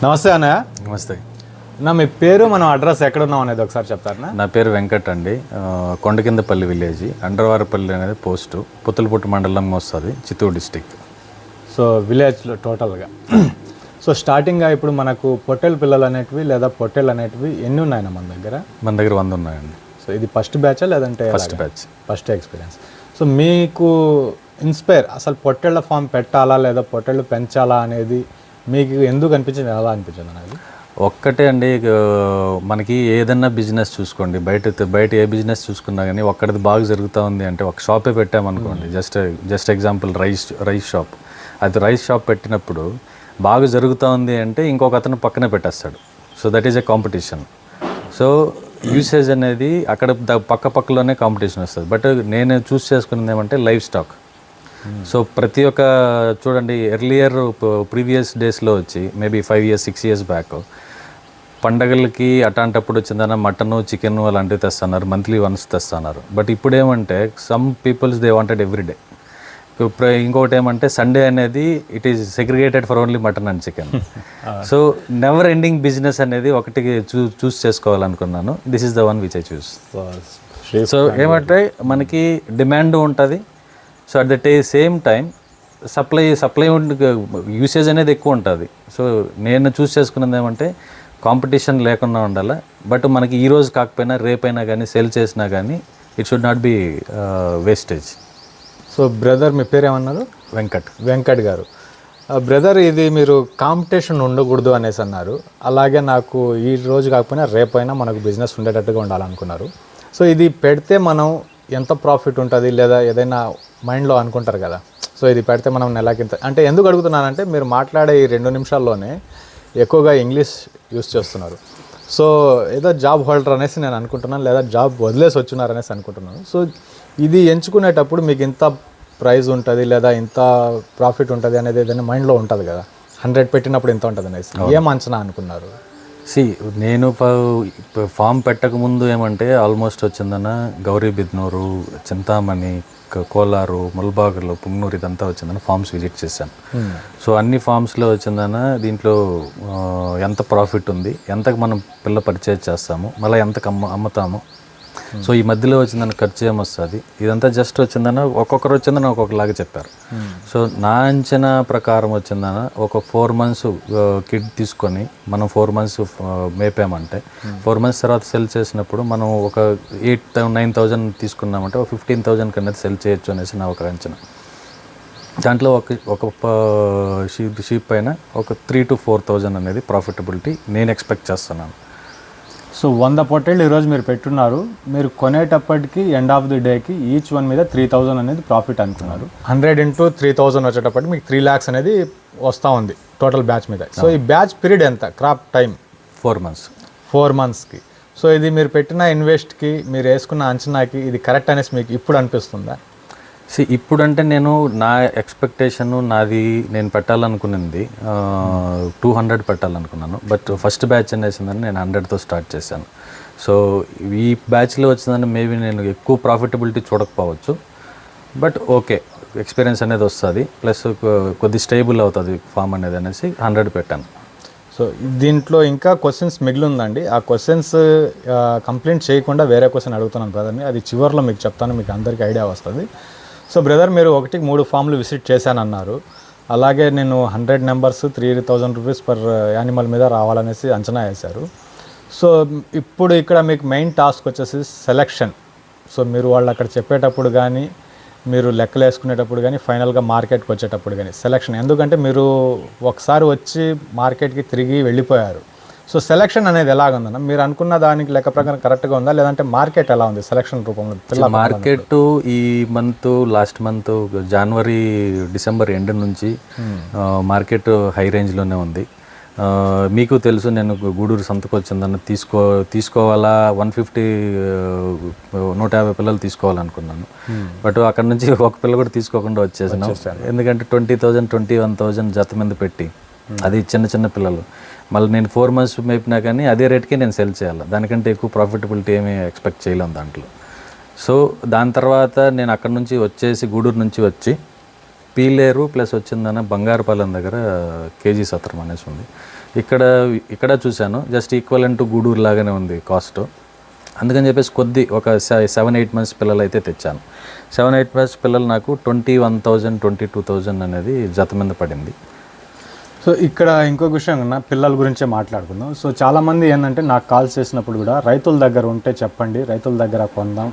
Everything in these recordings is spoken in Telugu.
నమస్తే అన్నయ్య. నమస్తే. మీ పేరు, మనం అడ్రస్ ఎక్కడ ఉన్నాం అనేది ఒకసారి చెప్తారా? నా పేరు వెంకట్ అండి. కొండకిందపల్లి విలేజ్, అండర్వారపల్లి అనేది పోస్టు, పుత్తలపుట్టు మండలం వస్తుంది, చిత్తూరు డిస్టిక్. సో విలేజ్లో టోటల్గా. సో స్టార్టింగ్గా ఇప్పుడు మనకు పొట్టేలు పిల్లలు అనేటివి లేదా పొట్టేలు అనేటివి ఎన్ని ఉన్నాయన్న మన దగ్గర? మన దగ్గర 100 ఉన్నాయండి. సో ఇది ఫస్ట్ బ్యాచా లేదంటే? First batch, first experience. So మీకు ఇన్స్పైర్ అసలు పొట్టేళ్ల ఫామ్ పెట్టాలా లేదా పొట్టేళ్ళు పెంచాలా అనేది మీకు ఎందుకు అనిపించింది, ఎలా అనిపించింది అనేది? ఒక్కటే అండి, మనకి ఏదన్నా బిజినెస్ చూసుకోండి, బయట ఏ బిజినెస్ చూసుకున్నా కానీ ఒక్కడిది బాగా జరుగుతూ ఉంది అంటే ఒక షాపే పెట్టామనుకోండి, జస్ట్ ఎగ్జాంపుల్ రైస్ షాప్. అది రైస్ షాప్ పెట్టినప్పుడు బాగా జరుగుతూ ఉంది అంటే ఇంకొక అతను పక్కనే పెట్టేస్తాడు. So that is a competition. So usage అనేది అక్కడ పక్కలోనే కాంపిటీషన్ వస్తుంది. బట్ నేను చూస్ చేసుకున్నది ఏమంటే లైవ్ స్టాక్. సో ప్రతి ఒక్క చూడండి, ఎర్లియర్ ప్రీవియస్ డేస్లో వచ్చి మేబీ 5 years 6 years బ్యాక్ పండగలకి అట్లాంటప్పుడు వచ్చిందన్న మటను చికెన్ అలాంటివి తెస్తున్నారు, మంత్లీ వన్స్ తెస్తున్నారు. బట్ ఇప్పుడు ఏమంటే some peoples they wanted everyday. ఇంకొకటి ఏమంటే సండే అనేది it is segregated for only mutton and chicken. So never ending business అనేది ఒకటి చూస్ చేసుకోవాలనుకున్నాను. This is the one which I choose. So ఏమంటే మనకి డిమాండ్ ఉంటుంది. So at the same time supply usage అనేది ఎక్కువ ఉంటుంది. సో నేను చూస్ చేసుకున్నది ఏమంటే కాంపిటీషన్ లేకుండా ఉండాలి. బట్ మనకి ఈరోజు కాకపోయినా రేపైనా కానీ సేల్ చేసినా కానీ it should not be wastage. So brother, మీ పేరు ఏమన్నారు? వెంకట్ గారు. బ్రదర్, ఇది మీరు కాంపిటీషన్ ఉండకూడదు అనేసి అన్నారు. అలాగే నాకు ఈ రోజు కాకపోయినా రేపైనా మనకు బిజినెస్ ఉండేటట్టుగా ఉండాలనుకున్నారు. సో ఇది పెడితే మనం ఎంత ప్రాఫిట్ ఉంటుంది లేదా ఏదైనా మైండ్లో అనుకుంటారు కదా. సో ఇది పెడితే మనం నెలకింత అంటే ఎందుకు అడుగుతున్నానంటే మీరు మాట్లాడే ఈ 2 నిమిషాల్లోనే ఎక్కువగా ఇంగ్లీష్ యూస్ చేస్తున్నారు. సో ఏదో జాబ్ హోల్డర్ అనేసి నేను అనుకుంటున్నాను, లేదా జాబ్ వదిలేసి వచ్చినారు అనేసి అనుకుంటున్నాను. సో ఇది ఎంచుకునేటప్పుడు మీకు ఇంత ప్రైజ్ ఉంటుంది లేదా ఇంత ప్రాఫిట్ ఉంటుంది అనేది ఏదైనా మైండ్లో ఉంటుంది కదా. 100 పెట్టినప్పుడు ఇంత ఉంటుంది అనేసి ఏం అంచనా అనుకున్నారు? నేను ఫామ్ పెట్టకముందు ఏమంటే ఆల్మోస్ట్ వచ్చిందన్న గౌరీబిద్నూరు, చింతామణి, కోలారు, ముల్బాగులు, పుంగనూరు ఇదంతా వచ్చిందని ఫామ్స్ విజిట్ చేశాను. సో అన్ని ఫామ్స్లో వచ్చిందన్న దీంట్లో ఎంత ప్రాఫిట్ ఉంది, ఎంతకు మనం పిల్ల పర్చేజ్ చేస్తాము, మళ్ళీ ఎంతకు అమ్ముతాము, సో ఈ మధ్యలో వచ్చిందని ఖర్చు ఏమొస్తుంది, ఇదంతా జస్ట్ వచ్చిందన్న ఒక్కొక్కరు వచ్చిందని ఒక్కొక్కలాగా చెప్పారు. సో నా అంచనా ప్రకారం వచ్చిందన్న ఒక 4 months కిడ్ తీసుకొని మనం 4 months మేపామంటే 4 months తర్వాత సెల్ చేసినప్పుడు మనం ఒక 8,000-9,000 తీసుకున్నామంటే ఒక 15,000 కన్నా సెల్ చేయొచ్చు అనేసి నా ఒక అంచనా. దాంట్లో ఒక షీప్ పైన ఒక 3,000 to 4,000 అనేది ప్రాఫిటబిలిటీ నేను ఎక్స్పెక్ట్ చేస్తున్నాను. సో 100 పొట్టేళ్ళు ఈరోజు మీరు పెట్టున్నారు. మీరు కొనేటప్పటికి ఎండ్ ఆఫ్ ది డేకి ఈచ్ వన్ మీద 3,000 అనేది ప్రాఫిట్ అనుకున్నారు. 100 into 3,000 వచ్చేటప్పటికి మీకు 3 lakhs అనేది వస్తూ ఉంది టోటల్ బ్యాచ్ మీద. సో ఈ బ్యాచ్ పీరియడ్ ఎంత, క్రాప్ టైం? 4 monthsకి. సో ఇది మీరు పెట్టిన ఇన్వెస్ట్కి, మీరు వేసుకున్న అంచనాకి ఇది కరెక్ట్ అనేసి మీకు ఇప్పుడు అనిపిస్తుందా? ఇప్పుడంటే నేను నా ఎక్స్పెక్టేషన్ నాది, నేను పెట్టాలనుకున్నది 200 పెట్టాలనుకున్నాను. బట్ ఫస్ట్ బ్యాచ్ అనేసిందని నేను 100తో స్టార్ట్ చేశాను. సో ఈ బ్యాచ్లో వచ్చిందని మేబీ నేను ఎక్కువ ప్రాఫిటబిలిటీ చూడకపోవచ్చు, బట్ ఓకే ఎక్స్పీరియన్స్ అనేది వస్తుంది, ప్లస్ కొద్ది స్టేబుల్ అవుతుంది ఫామ్ అనేది అనేసి 100 పెట్టాను. సో దీంట్లో ఇంకా క్వశ్చన్స్ మిగిలి ఉందండి. ఆ క్వశ్చన్స్ కంప్లీట్ చేయకుండా వేరే క్వశ్చన్ అడుగుతున్నాను బ్రదర్ని, అది చివరిలో మీకు చెప్తాను, మీకు అందరికీ ఐడియా వస్తుంది. సో బ్రదర్, మీరు 1-3 ఫామ్లు విజిట్ చేశానన్నారు. అలాగే నేను 100 numbers 3,000 rupees పర్ యానిమల్ మీద రావాలనేసి అంచనా వేశారు. సో ఇప్పుడు ఇక్కడ మీకు మెయిన్ టాస్క్ వచ్చేసి సెలెక్షన్. సో మీరు వాళ్ళు అక్కడ చెప్పేటప్పుడు కానీ, మీరు లెక్కలు వేసుకునేటప్పుడు కానీ, ఫైనల్గా మార్కెట్కి వచ్చేటప్పుడు కానీ సెలెక్షన్. ఎందుకంటే మీరు ఒకసారి వచ్చి మార్కెట్కి తిరిగి వెళ్ళిపోయారు. సో సెలెక్షన్ అనేది ఎలాగుందన్న? మీరు అనుకున్న దానికి లెక్క ప్రకారం కరెక్ట్గా ఉందా, లేదంటే మార్కెట్ ఎలా ఉంది సెలెక్షన్ రూపంలో? మార్కెట్ ఈ లాస్ట్ మంత్ జనవరి డిసెంబర్ ఎండ్ నుంచి మార్కెట్ హై రేంజ్లోనే ఉంది. మీకు తెలుసు, నేను గూడూరు సంతకు వచ్చిందన్న తీసుకోవాలా 150 పిల్లలు తీసుకోవాలనుకున్నాను. బట్ అక్కడ నుంచి ఒక పిల్ల కూడా తీసుకోకుండా వచ్చేసాను. ఎందుకంటే 20,000 21,000 జత మీద పెట్టి, అది చిన్న పిల్లలు. మళ్ళీ నేను 4 months మేపినా కానీ అదే రేట్కే నేను సెల్ చేయాలి, దానికంటే ఎక్కువ ప్రాఫిటబిలిటీ ఏమీ ఎక్స్పెక్ట్ చేయలేము దాంట్లో. సో దాని తర్వాత నేను అక్కడ నుంచి వచ్చేసి గూడూరు నుంచి వచ్చి పీలేరు ప్లస్ వచ్చిందన్న బంగారుపాలెం దగ్గర కేజీ సత్రం అనేసి ఉంది. ఇక్కడ ఇక్కడ చూశాను జస్ట్ ఈక్వల్ టు గూడూరు లాగానే ఉంది కాస్ట్. అందుకని చెప్పేసి ఒక 7-8 మంత్స్ పిల్లలు అయితే తెచ్చాను. 7-8 మంత్స్ పిల్లలు నాకు 21,000 22,000 అనేది జత మీద పడింది. సో ఇక్కడ ఇంకొక విషయం ఉన్న పిల్లల గురించే మాట్లాడుకుందాం. సో చాలామంది ఏంటంటే నాకు కాల్ చేసినప్పుడు కూడా రైతుల దగ్గర ఉంటే చెప్పండి, రైతుల దగ్గర కొందాం,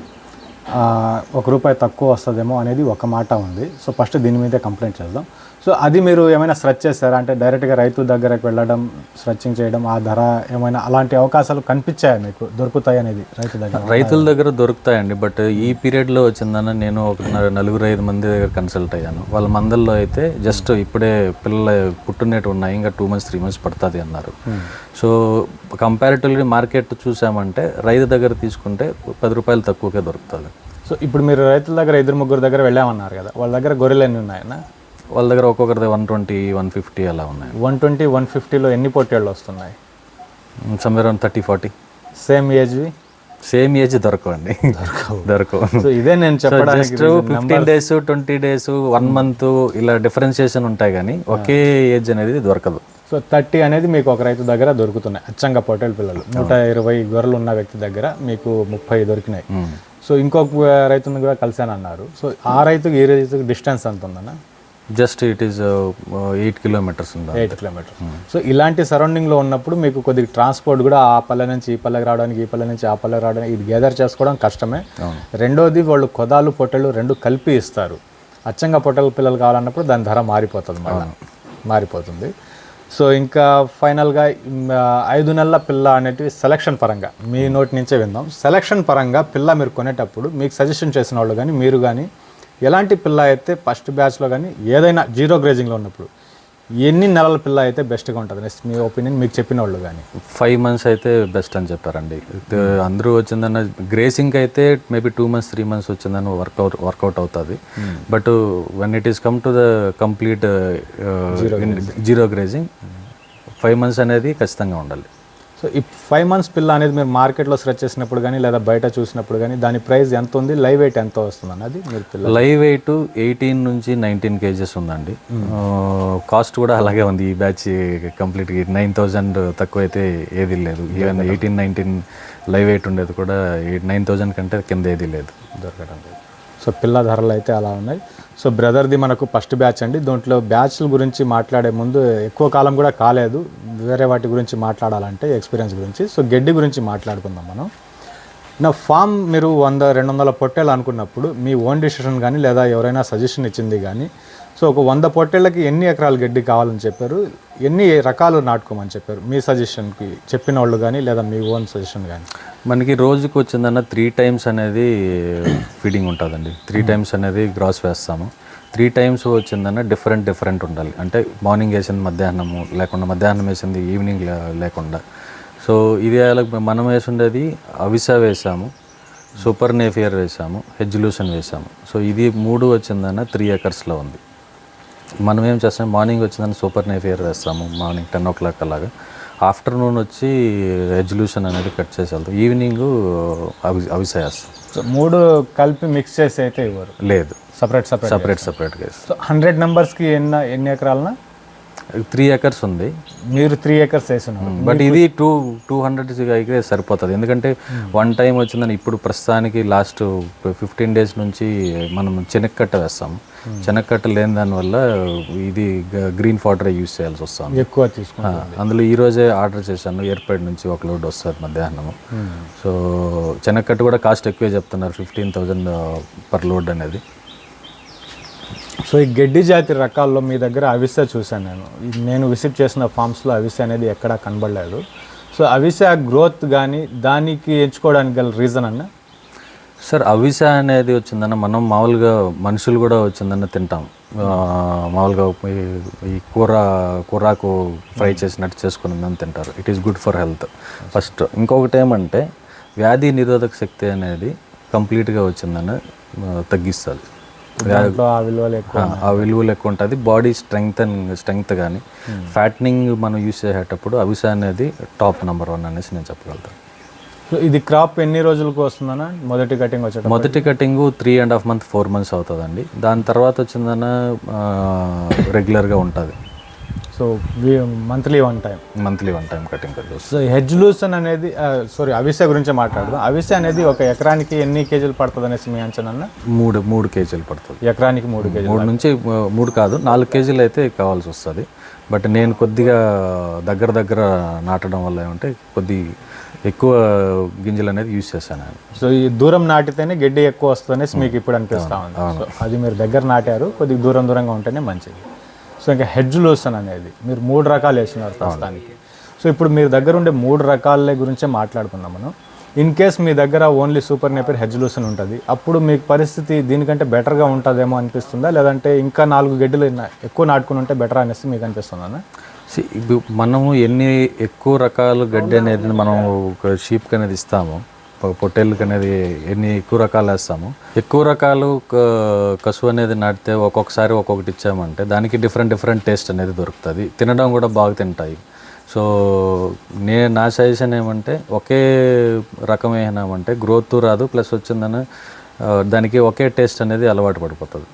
₹1 తక్కువ వస్తుందేమో అనేది ఒక మాట ఉంది. సో ఫస్ట్ దీని మీదే కంప్లైంట్ చేద్దాం. సో అది మీరు ఏమైనా సెర్చ్ చేస్తారా? అంటే డైరెక్ట్గా రైతు దగ్గరకు వెళ్ళడం, సెర్చింగ్ చేయడం, ఆ ధర ఏమైనా అలాంటి అవకాశాలు కనిపించాయా మీకు, దొరుకుతాయి అనేది రైతుల దగ్గర దొరుకుతాయండి. బట్ ఈ పీరియడ్లో వచ్చిందన్న నేను ఒక 4-5 మంది దగ్గర కన్సల్ట్ అయ్యాను. వాళ్ళ మందల్లో అయితే జస్ట్ ఇప్పుడే పిల్లల పుట్టునేటు ఉన్నాయి, ఇంకా 2 months 3 months పడుతుంది అన్నారు. సో కంపారిటివ్లీ మార్కెట్ చూసామంటే రైతు దగ్గర తీసుకుంటే ₹10 తక్కువకే దొరుకుతుంది. సో ఇప్పుడు మీరు రైతుల దగ్గర 2-3 దగ్గర వెళ్ళామన్నారు కదా, వాళ్ళ దగ్గర గొర్రెలు ఎన్ని ఉన్నాయన్నా? వాళ్ళ దగ్గర ఒక్కొక్కరిది 120-150 అలా ఉన్నాయి. 120-150లో ఎన్ని పొట్టేళ్ళు వస్తున్నాయి? Somewhere around 30-40. సేమ్ ఏజ్ దొరకవండి, దొరకవు. సో ఇదే నేను చెప్పడానికి 15 days 20 days 1 month ఇలా డిఫరెన్షియేషన్ ఉంటాయి, కానీ ఒకే ఏజ్ అనేది దొరకదు. సో 30 అనేది మీకు ఒక రైతు దగ్గర దొరుకుతున్నాయి అచ్చంగా పొట్టేళ్ళ పిల్లలు. 120 గొర్రెలు ఉన్న వ్యక్తి దగ్గర మీకు 30 దొరికినాయి. సో ఇంకొక రైతుని కూడా కలిసానన్నారు. సో ఆ రైతుకి ఈ రైతుకి డిస్టెన్స్ ఎంత ఉందన్న? జస్ట్ ఇట్ ఈస్ 8 kilometers ఉంది. 8 kilometers. సో ఇలాంటి సరౌండింగ్లో ఉన్నప్పుడు మీకు కొద్దిగా ట్రాన్స్పోర్ట్ కూడా ఆ పల్లె నుంచి ఈ పల్లెకి రావడానికి, ఈ పల్లె నుంచి ఆ పల్లెకి రావడానికి ఇది గ్యాదర్ చేసుకోవడం కష్టమే. రెండోది వాళ్ళు కొదాలు పొట్టెలు 2 కలిపి ఇస్తారు. అచ్చంగా పొట్టెల పిల్లలు కావాలన్నప్పుడు దాని ధర మారిపోతుంది. సో ఇంకా ఫైనల్గా 5 నెలల పిల్ల అనేటివి సెలక్షన్ పరంగా మీ నోటి నుంచే విందాం. సెలక్షన్ పరంగా పిల్ల మీరు కొనేటప్పుడు మీకు సజెషన్ చేసిన వాళ్ళు కానీ మీరు కానీ ఎలాంటి పిల్ల అయితే ఫస్ట్ బ్యాచ్లో కానీ ఏదైనా 0 grazingలో ఉన్నప్పుడు ఎన్ని నెలల పిల్ల అయితే బెస్ట్గా ఉంటుంది మీ ఒపీనియన్, మీకు చెప్పిన వాళ్ళు కానీ? 5 months అయితే బెస్ట్ అని చెప్పారండి. అందరూ వచ్చిందన్న గ్రేసింగ్ అయితే మేబీ 2 months 3 months వచ్చిందని వర్కౌట్ అవుతుంది. But when it is come to the complete 0 grazing 5 months అనేది ఖచ్చితంగా ఉండాలి. సో ఈ 5 months పిల్ల అనేది మీరు మార్కెట్లో సెర్చ్ చేసినప్పుడు కానీ లేదా బయట చూసినప్పుడు కానీ దాని ప్రైస్ ఎంత ఉంది, లైవ్ వెయిట్ ఎంత వస్తుంది అన్నది మీరు పిల్ల? లైవ్ వెయిట్ 18 నుంచి 19 kgs ఉందండి. కాస్ట్ కూడా అలాగే ఉంది. ఈ బ్యాచ్ కంప్లీట్గా 9,000 తక్కువ అయితే ఏది లేదు. ఈవెన్ 18-19 లైవ్ వెయిట్ ఉండేది కూడా 9,000 కంటే కింద ఏది లేదు, దొరకడం లేదు. సో పిల్ల ధరలు అయితే అలా ఉన్నాయి. సో బ్రదర్ది మనకు ఫస్ట్ బ్యాచ్ అండి. దాంట్లో బ్యాచ్ల గురించి మాట్లాడే ముందు ఎక్కువ కాలం కూడా కాలేదు, వేరే వాటి గురించి మాట్లాడాలంటే ఎక్స్పీరియన్స్ గురించి. సో గడ్డి గురించి మాట్లాడుకుందాం మనం. నా ఫామ్ మీరు 100-200 పొట్టేళ్ళు అనుకున్నప్పుడు మీ ఓన్ డిసిషన్ కానీ లేదా ఎవరైనా సజెషన్ ఇచ్చింది కానీ, సో ఒక 100 పొట్టేళ్ళకి ఎన్ని ఎకరాల గడ్డి కావాలని చెప్పారు, ఎన్ని రకాలు నాటుకోమని చెప్పారు మీ సజెషన్కి చెప్పిన వాళ్ళు కానీ లేదా మీ ఓన్ సజెషన్ కానీ? మనకి రోజుకి వచ్చిందన్న 3 times అనేది ఫీడింగ్ ఉంటుందండి. 3 times అనేది గ్రాస్ వేస్తాము. 3 times వచ్చిందన్న డిఫరెంట్ ఉండాలి. అంటే మార్నింగ్ వేసింది మధ్యాహ్నము లేకుండా, మధ్యాహ్నం వేసింది ఈవినింగ్ లేకుండా. సో ఇది మనం వేసిండేది అవిసా వేసాము, సూపర్ నేఫియర్ వేసాము, హెజ్లూషన్ వేసాము. సో ఇది 3 వచ్చిందన్న 3 acresలో ఉంది. మనం ఏం చేస్తాం, మార్నింగ్ వచ్చిందని సూపర్ నేఫియర్ వేస్తాము మార్నింగ్ 10 o'clock అలాగా. ఆఫ్టర్నూన్ వచ్చి హెజ్లూషన్ అనేది కట్ చేసి వెళ్తాం. ఈవినింగ్ అవిసా వేస్తాం. సో 3 కలిపి మిక్స్ చేసి అయితే ఇవ్వరు, లేదు, సపరేట్గా వేస్తాం. సో 100 numbers-కి ఎన్ని ఎకరాలనా? 3 acres ఉంది. మీరు 3 acres వేస్తున్నారు. బట్ ఇది 200 అయితే సరిపోతుంది. ఎందుకంటే 1 time వచ్చిందని ఇప్పుడు ప్రస్తుతానికి లాస్ట్ 15 days నుంచి మనం చెనక్కట్ట వేస్తాము. చెనక్కట్ట లేని దానివల్ల ఇది గ్రీన్ ఫాడర్ యూజ్ చేయాల్సి వస్తుంది, ఎక్కువ తీసుకుంటాం. అందులో ఈరోజే ఆర్డర్ చేశాను, ఎయిర్పేట్ నుంచి ఒక లోడ్ వస్తుంది మధ్యాహ్నం. సో చెనక్కట్టు కూడా కాస్ట్ ఎక్కువే చెప్తున్నారు, 15,000 per load అనేది. సో ఈ గడ్డి జాతి రకాల్లో మీ దగ్గర అవిసె చూశాను నేను విజిట్ చేసిన ఫామ్స్లో అవిసె అనేది ఎక్కడా కనబడలేదు. సో అవిసె గ్రోత్ కానీ దానికి ఎంచుకోవడానికి గల రీజన్ అన్న? సార్ అవిసె అనేది వచ్చిందన్న మనం మామూలుగా మనుషులు కూడా వచ్చిందన్న తింటాం. మామూలుగా ఈ కూరాకు ఫ్రై చేసినట్టు చేసుకుని తింటారు. It is good for health first. ఇంకొకటి ఏమంటే వ్యాధి నిరోధక శక్తి అనేది కంప్లీట్గా వచ్చిందని తగ్గిస్తుంది. ఆ విలువలు ఎక్కువ ఉంటుంది. బాడీ స్ట్రెంగ్త్ కానీ ఫ్యాట్నింగ్ మనం యూస్ చేసేటప్పుడు అవిసె అనేది టాప్ నెంబర్ 1 అనేసి నేను చెప్పగలుగుతాను. ఇది క్రాప్ ఎన్ని రోజులకు వస్తుందన్న? మొదటి కటింగ్ వచ్చేట మొదటి కటింగ్ 3.5 months 4 months అవుతుందండి. దాని తర్వాత వచ్చిందన్న రెగ్యులర్గా ఉంటుంది. So monthly one time cutting cut. So hedge lucerne అనేది అవిసె గురించి మాట్లాడదాం. అవిసె అనేది ఒక ఎకరానికి ఎన్ని కేజీలు పడుతుంది అనేసి మీ అంచనా? 3 కేజీలు పడుతుంది ఎకరానికి. 3 కేజీలు 3 నుంచి 3 కాదు 4 కేజీలు అయితే కావాల్సి వస్తుంది. బట్ నేను కొద్దిగా దగ్గర నాటడం వల్ల ఏమంటే కొద్ది ఎక్కువ గింజలు అనేది యూజ్ చేశాను నేను. సో ఈ దూరం నాటితేనే గడ్డి ఎక్కువ వస్తుంది అనేసి మీకు ఇప్పుడు అనిపిస్తా ఉంది. సో అది మీరు దగ్గర నాటారు, కొద్దిగా దూరంగా ఉంటేనే మంచిది. సో ఇంకా హెడ్జ్ లూసన్ అనేది మీరు 3 రకాలు వేస్తున్నారు ప్రస్తుతానికి. సో ఇప్పుడు మీరు దగ్గర ఉండే 3 రకాల గురించే మాట్లాడుకుందాం మనం. ఇన్ కేస్ మీ దగ్గర only super Napier hedge lucerne ఉంటుంది, అప్పుడు మీకు పరిస్థితి దీనికంటే బెటర్గా ఉంటుందేమో అనిపిస్తుందా, లేదంటే ఇంకా 4 గడ్డలు ఎక్కువ నాటుకుని ఉంటే బెటర్ అనేసి మీకు అనిపిస్తుందా? మనము ఎన్ని ఎక్కువ రకాల గడ్డి అనేది మనం ఒక షీప్కి అనేది ఇస్తాము, పొట్టేళ్ళకి అనేది ఎన్ని ఎక్కువ రకాలు వేస్తాము, ఎక్కువ రకాలు కసువు అనేది నాటితే ఒక్కొక్కసారి ఒక్కొక్కటి ఇచ్చామంటే దానికి డిఫరెంట్ టేస్ట్ అనేది దొరుకుతుంది, తినడం కూడా బాగా తింటాయి. సో నా సజెషన్ ఏమంటే ఒకే రకం వేసినామంటే గ్రోత్ రాదు, ప్లస్ వచ్చిందని దానికి ఒకే టేస్ట్ అనేది అలవాటు పడిపోతుంది.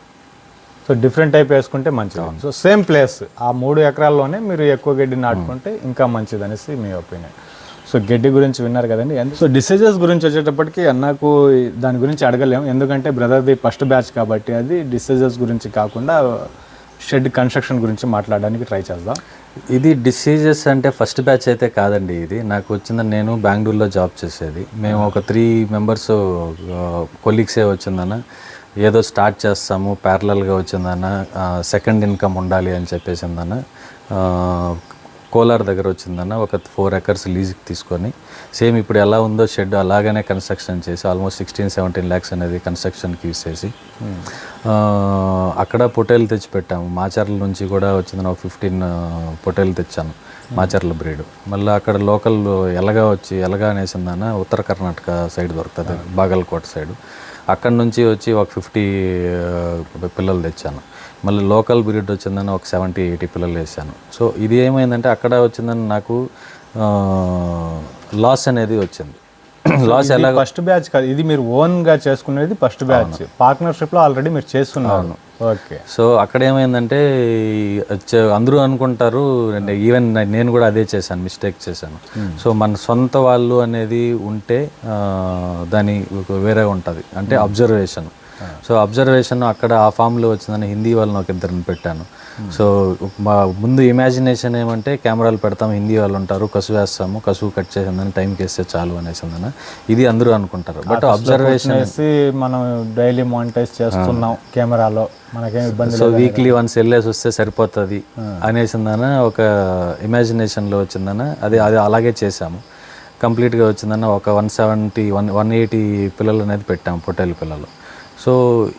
సో డిఫరెంట్ టైప్ వేసుకుంటే మంచిది. సో సేమ్ ప్లేస్ ఆ 3 ఎకరాల్లోనే మీరు ఎక్కువ గడ్డి నాటుకుంటే ఇంకా మంచిది అనేసి మీ ఒపీనియన్. సో గడ్డి గురించి విన్నారు కదండి. సో డిసీజెస్ గురించి వచ్చేటప్పటికి నాకు దాని గురించి అడగలేము, ఎందుకంటే బ్రదర్ది ఫస్ట్ బ్యాచ్ కాబట్టి. అది డిసీజెస్ గురించి కాకుండా షెడ్ కన్స్ట్రక్షన్ గురించి మాట్లాడడానికి ట్రై చేద్దాం. ఇది డిసీజెస్ అంటే ఫస్ట్ బ్యాచ్ అయితే కాదండి. ఇది నాకు వచ్చిందని నేను బెంగళూరులో జాబ్ చేసేది. మేము ఒక 3 మెంబర్స్ కొలీగ్సే వచ్చిందన్న, ఏదో స్టార్ట్ చేస్తాము ప్యారలల్గా వచ్చిందన్న, సెకండ్ ఇన్కమ్ ఉండాలి అని చెప్పేసిందన్న. కోలార్ దగ్గర వచ్చిందన్న ఒక 4 acres లీజ్కి తీసుకొని సేమ్ ఇప్పుడు ఎలా ఉందో షెడ్ అలాగనే కన్స్ట్రక్షన్ చేసి ఆల్మోస్ట్ 16-17 lakhs అనేది కన్స్ట్రక్షన్కి యూస్ చేసి అక్కడ పొటేలు తెచ్చి పెట్టాము. మాచర్ల నుంచి కూడా వచ్చిందని ఒక 15 పొటేలు తెచ్చాను, మాచర్ల బ్రీడ్. మళ్ళీ అక్కడ లోకల్ ఎలగా అనేసిందన్న ఉత్తర కర్ణాటక సైడ్ దొరుకుతుంది, బాగల్కోట సైడు. అక్కడ నుంచి వచ్చి ఒక 50 పిల్లలు తెచ్చాను. మళ్ళీ లోకల్ బ్రీడ్ వచ్చిందని ఒక 70-80 పిల్లలు వేసాను. సో ఇది ఏమైందంటే అక్కడ వచ్చిందని నాకు లాస్ అనేది వచ్చింది. లాస్ ఎలా ఫస్ట్ బ్యాచ్ కాదు, ఇది మీరు ఓన్గా చేసుకునేది ఫస్ట్ బ్యాచ్. పార్ట్నర్షిప్లో ఆల్రెడీ మీరు చేస్తున్నాను. ఓకే. సో అక్కడ ఏమైందంటే అందరూ అనుకుంటారు, ఈవెన్ నేను కూడా అదే చేశాను, మిస్టేక్ చేశాను. సో మన సొంత వాళ్ళు అనేది ఉంటే దాని వేరే ఉంటుంది, అంటే అబ్జర్వేషన్. సో అబ్జర్వేషన్ అక్కడ ఆ ఫామ్లో వచ్చిందని హిందీ వాళ్ళని ఒక 2 పెట్టాను. సో మా ముందు ఇమాజినేషన్ ఏమంటే కెమెరాలు పెడతాం, హిందీ వాళ్ళు ఉంటారు, కసువు వేస్తాము, కసువు కట్ చేసిందని టైంకి వేస్తే చాలు అనేసిందని ఇది అందరూ అనుకుంటారు. బట్ అబ్జర్వేషన్ మనం డైలీ మానిటైజ్ చేస్తున్నాం కెమెరాలో, మనకేం ఇబ్బంది. సో వీక్లీ వన్స్ వెళ్ళేసి వస్తే సరిపోతుంది అనేసిందన ఒక ఇమాజినేషన్లో వచ్చిందన. అది అలాగే చేసాము. కంప్లీట్గా వచ్చిందన్న ఒక 170-180 పిల్లలు అనేది పెట్టాము, పొట్టేలు పిల్లలు. సో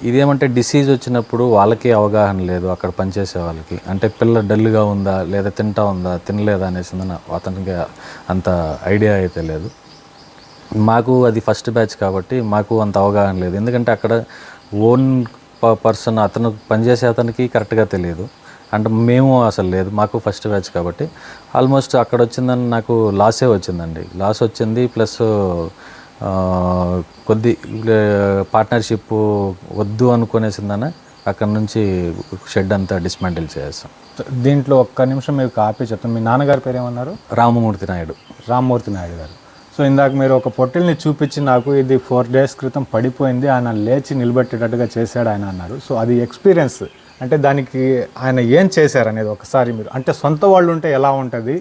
ఇదేమంటే డిసీజ్ వచ్చినప్పుడు వాళ్ళకి అవగాహన లేదు, అక్కడ పనిచేసే వాళ్ళకి. అంటే పిల్ల డల్గా ఉందా లేదా తింటా ఉందా తినలేదా అనేసిందని అతనికి అంత ఐడియా అయితే లేదు. మాకు అది ఫస్ట్ బ్యాచ్ కాబట్టి మాకు అంత అవగాహన లేదు, ఎందుకంటే అక్కడ ఓన్ పర్సన్ అతను పనిచేసే అతనికి కరెక్ట్గా తెలియదు. అంటే మేము అసలు లేదు, మాకు ఫస్ట్ బ్యాచ్ కాబట్టి ఆల్మోస్ట్ అక్కడ వచ్చిందని నాకు లాసే వచ్చిందండి. లాస్ వచ్చింది, ప్లస్ కొద్ది పార్ట్నర్షిప్ వద్దు అనుకునేసిందన అక్కడ నుంచి షెడ్ అంతా డిస్మాంటిల్ చేస్తాం. దీంట్లో ఒక్క నిమిషం మీకు ఆపి చెప్తాను. మీ నాన్నగారి పేరు ఏమన్నారు? రామమూర్తి నాయుడు గారు. సో ఇందాక మీరు ఒక పొట్టెల్ని చూపించి నాకు ఇది 4 days క్రితం పడిపోయింది, ఆయన లేచి నిలబెట్టేటట్టుగా చేశాడు ఆయన అన్నారు. సో అది ఎక్స్పీరియన్స్, అంటే దానికి ఆయన ఏం చేశారు అనేది ఒకసారి మీరు, అంటే సొంత వాళ్ళు ఉంటే ఎలా ఉంటుంది,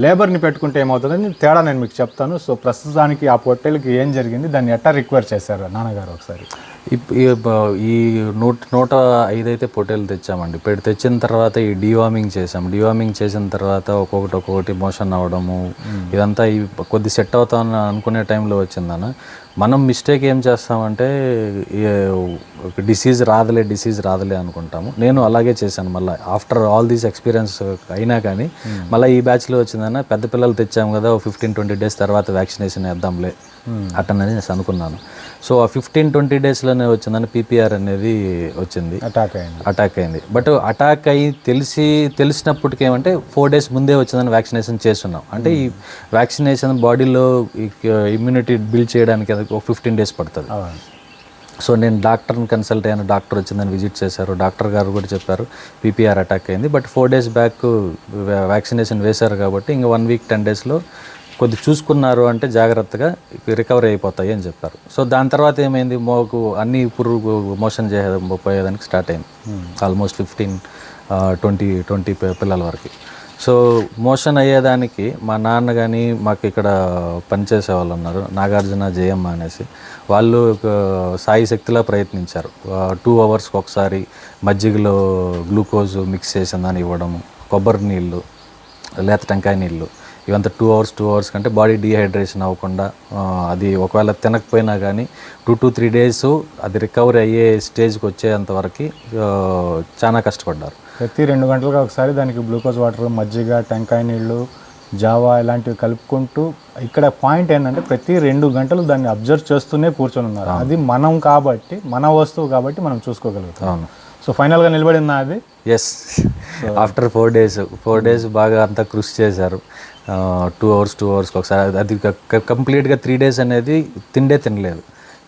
లేబర్ని పెట్టుకుంటే ఏమవుతుందని తేడా నేను మీకు చెప్తాను. సో ప్రస్తుతానికి ఆ పొట్టేలకి ఏం జరిగింది, దాన్ని ఎట్టా రిక్వైర్ చేశారు నాన్నగారు ఒకసారి? ఈ 105 అయితే పొట్టేలు తెచ్చామండి. తెచ్చిన తర్వాత ఈ డీవార్మింగ్ చేసాం. డీవార్మింగ్ చేసిన తర్వాత ఒక్కొక్కటి మోషన్ అవ్వడము ఇదంతా కొద్ది సెట్ అవుతామని అనుకునే టైంలో వచ్చిందన్న. మనం మిస్టేక్ ఏం చేస్తామంటే డిసీజ్ రాదులే అనుకుంటాము. నేను అలాగే చేశాను. మళ్ళీ ఆఫ్టర్ ఆల్ దీస్ ఎక్స్పీరియన్స్ అయినా కానీ మళ్ళీ ఈ బ్యాచ్లో వచ్చిందన్న, పెద్ద పిల్లలు తెచ్చాము కదా, 15-20 days తర్వాత వ్యాక్సినేషన్ వేద్దాంలే అట్టనని నేను అనుకున్నాను. సో ఆ 15-20 daysలోనే వచ్చిందని పీపీఆర్ అనేది వచ్చింది, అటాక్ అయింది. బట్ అటాక్ అయ్యి తెలిసినప్పటికీ ఏమంటే 4 days ముందే వచ్చిందని వ్యాక్సినేషన్ చేస్తున్నాం. అంటే ఈ వ్యాక్సినేషన్ బాడీలో ఇమ్యూనిటీ బిల్డ్ చేయడానికి ఒక 15 days పడుతుంది. సో నేను డాక్టర్ని కన్సల్ట్ అయ్యాను, డాక్టర్ వచ్చిందని విజిట్ చేశారు, డాక్టర్ గారు కూడా చెప్పారు పీపీఆర్ అటాక్ అయింది, బట్ 4 days బ్యాక్ వ్యాక్సినేషన్ వేశారు కాబట్టి ఇంకా 1 week 10 daysలో కొద్ది చూసుకున్నారు అంటే జాగ్రత్తగా రికవరీ అయిపోతాయి అని చెప్పారు. సో దాని తర్వాత ఏమైంది, మోకు అన్ని పురుగు మోషన్ పోయేదానికి స్టార్ట్ అయింది, ఆల్మోస్ట్ 15-20 పిల్లల వరకు. సో మోషన్ అయ్యేదానికి మా నాన్న కానీ మాకు ఇక్కడ పనిచేసే వాళ్ళు ఉన్నారు, నాగార్జున జయమ్మ అనేసి, వాళ్ళు సాయి శక్తిలా ప్రయత్నించారు. 2 hours ఒకసారి మజ్జిగలో గ్లూకోజ్ మిక్స్ చేసిన దాన్ని ఇవ్వడము, కొబ్బరి నీళ్ళు, లేత టెంకాయ నీళ్ళు, ఇవంతా 2 hours కంటే బాడీ డీహైడ్రేషన్ అవ్వకుండా, అది ఒకవేళ తినకపోయినా కానీ 2 to 3 days అది రికవరీ అయ్యే స్టేజ్కి వచ్చేంతవరకు చాలా కష్టపడ్డారు. ప్రతి 2 గంటలుగా ఒకసారి దానికి గ్లూకోజ్ వాటర్, మజ్జిగ, టెంకాయ నీళ్ళు, జావా ఇలాంటివి కలుపుకుంటూ, ఇక్కడ పాయింట్ ఏంటంటే ప్రతి 2 గంటలు దాన్ని అబ్జర్వ్ చేస్తూనే కూర్చొని ఉన్నారు. అది మనం కాబట్టి, మన వస్తువు కాబట్టి మనం చూసుకోగలుగుతాం. అవును. సో ఫైనల్గా నిలబడిందా అది? ఎస్, ఆఫ్టర్ 4 days బాగా అంతా కృషి చేశారు. 2 hours ఒకసారి, అది కంప్లీట్గా 3 days అనేది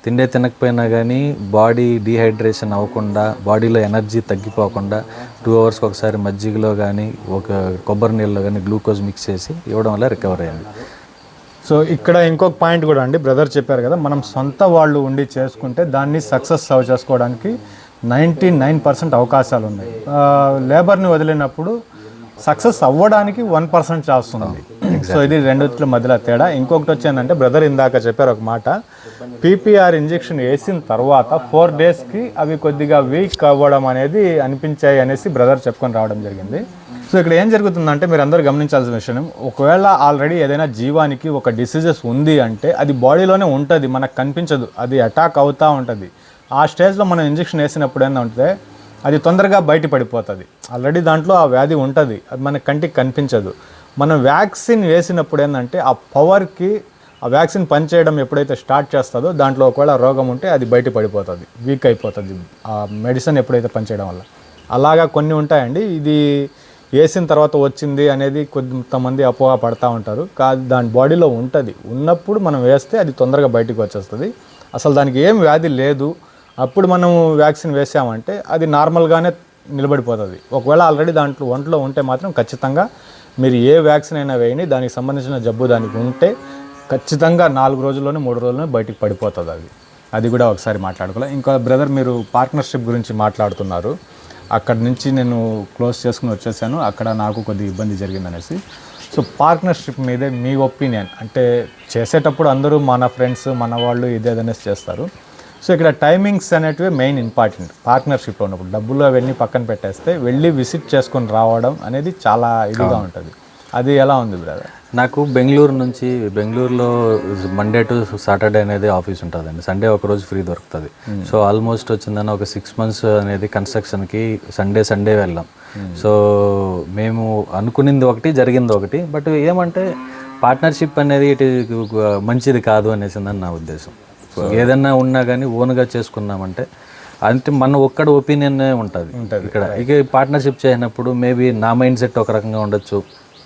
తిండే తినకపోయినా కానీ బాడీ డీహైడ్రేషన్ అవ్వకుండా, బాడీలో ఎనర్జీ తగ్గిపోకుండా 2 hours ఒకసారి మజ్జిగలో కానీ ఒక కొబ్బరి నీళ్ళలో కానీ గ్లూకోజ్ మిక్స్ చేసి ఇవ్వడం వల్ల రికవర్ అయింది. సో ఇక్కడ ఇంకొక పాయింట్ కూడా అండి, బ్రదర్ చెప్పారు కదా, మనం సొంత వాళ్ళు ఉండి చేసుకుంటే దాన్ని సక్సెస్ సర్వ్ చేసుకోవడానికి 99% అవకాశాలు ఉన్నాయి. లేబర్ని వదిలినప్పుడు సక్సెస్ అవ్వడానికి 1% ఛాన్స్ ఉంది. సో ఇది రెండిట్ల మధ్యలో తేడా. ఇంకొకటి వచ్చేందంటే, బ్రదర్ ఇందాక చెప్పారు ఒక మాట, పీపీఆర్ ఇంజెక్షన్ వేసిన తర్వాత 4 daysకి అవి కొద్దిగా వీక్ అవ్వడం అనేది అనిపించాయి అనేసి బ్రదర్ చెప్పుకొని రావడం జరిగింది. సో ఇక్కడ ఏం జరుగుతుందంటే, మీరు అందరూ గమనించాల్సిన విషయం, ఒకవేళ ఆల్రెడీ ఏదైనా జీవానికి ఒక డిసీజెస్ ఉంది అంటే అది బాడీలోనే ఉంటుంది, మనకు కనిపించదు, అది అటాక్ అవుతూ ఉంటుంది. ఆ స్టేజ్లో మనం ఇంజెక్షన్ వేసినప్పుడు ఏంటంటే అది తొందరగా బయటపడిపోతుంది. ఆల్రెడీ దాంట్లో ఆ వ్యాధి ఉంటుంది, అది మన కంటికి కనిపించదు. మనం వ్యాక్సిన్ వేసినప్పుడు ఏంటంటే ఆ పవర్కి ఆ వ్యాక్సిన్ పనిచేయడం ఎప్పుడైతే స్టార్ట్ చేస్తుందో దాంట్లో ఒకవేళ రోగం ఉంటే అది బయటపడిపోతుంది, వీక్ అయిపోతుంది ఆ మెడిసిన్ ఎప్పుడైతే పనిచేయడం వల్ల. అలాగా కొన్ని ఉంటాయండి. ఇది వేసిన తర్వాత వచ్చింది అనేది కొంతమంది అపోహ పడతా ఉంటారు. కాదు, దాని బాడీలో ఉంటుంది, ఉన్నప్పుడు మనం వేస్తే అది తొందరగా బయటకు వచ్చేస్తుంది. అసలు దానికి ఏం వ్యాధి లేదు, అప్పుడు మనం వ్యాక్సిన్ వేసామంటే అది నార్మల్గానే నిలబడిపోతుంది. ఒకవేళ ఆల్రెడీ దాంట్లో ఒంట్లో ఉంటే మాత్రం ఖచ్చితంగా మీరు ఏ వ్యాక్సిన్ అయినా వేయండి, దానికి సంబంధించిన జబ్బు దానికి ఉంటే ఖచ్చితంగా 4 రోజుల్లోనే 3 రోజుల్లోనే బయటికి పడిపోతుంది. అది కూడా ఒకసారి మాట్లాడుకోవాలి. ఇంకా బ్రదర్, మీరు పార్ట్నర్షిప్ గురించి మాట్లాడుతున్నారు. అక్కడి నుంచి నేను క్లోజ్ చేసుకుని వచ్చేసాను, అక్కడ నాకు కొద్ది ఇబ్బంది జరిగిందనేసి. సో పార్ట్నర్షిప్ మీదే మీ ఒపీనియన్, అంటే చేసేటప్పుడు అందరూ మన ఫ్రెండ్స్ మన వాళ్ళు ఇదేదనేసి చేస్తారు. సో ఇక్కడ టైమింగ్స్ అనేటివి మెయిన్ ఇంపార్టెంట్. పార్ట్నర్షిప్లో ఉన్నప్పుడు డబ్బులు అవన్నీ పక్కన పెట్టేస్తే వెళ్ళి విజిట్ చేసుకొని రావడం అనేది చాలా ఇదిగా ఉంటుంది. అది ఎలా ఉంది బ్రదర్? నాకు బెంగళూరులో మండే టు సాటర్డే అనేది ఆఫీస్ ఉంటుందండి, సండే ఒకరోజు ఫ్రీ దొరుకుతుంది. సో ఆల్మోస్ట్ వచ్చిందన్న ఒక 6 months అనేది కన్స్ట్రక్షన్కి సండే వెళ్ళాం. సో మేము అనుకునింది ఒకటి, జరిగింది ఒకటి. బట్ ఏమంటే పార్ట్నర్షిప్ అనేది ఇటు మంచిది కాదు అనేసిందని నా ఉద్దేశం. ఏదన్నా ఉన్నా కానీ ఓన్గా చేసుకున్నామంటే అంటే మన ఒక్కడ ఒపీనియన్ ఉంటుంది ఇక్కడ. ఇక పార్ట్నర్షిప్ చేసినప్పుడు మేబీ నా మైండ్ సెట్ ఒక రకంగా ఉండొచ్చు,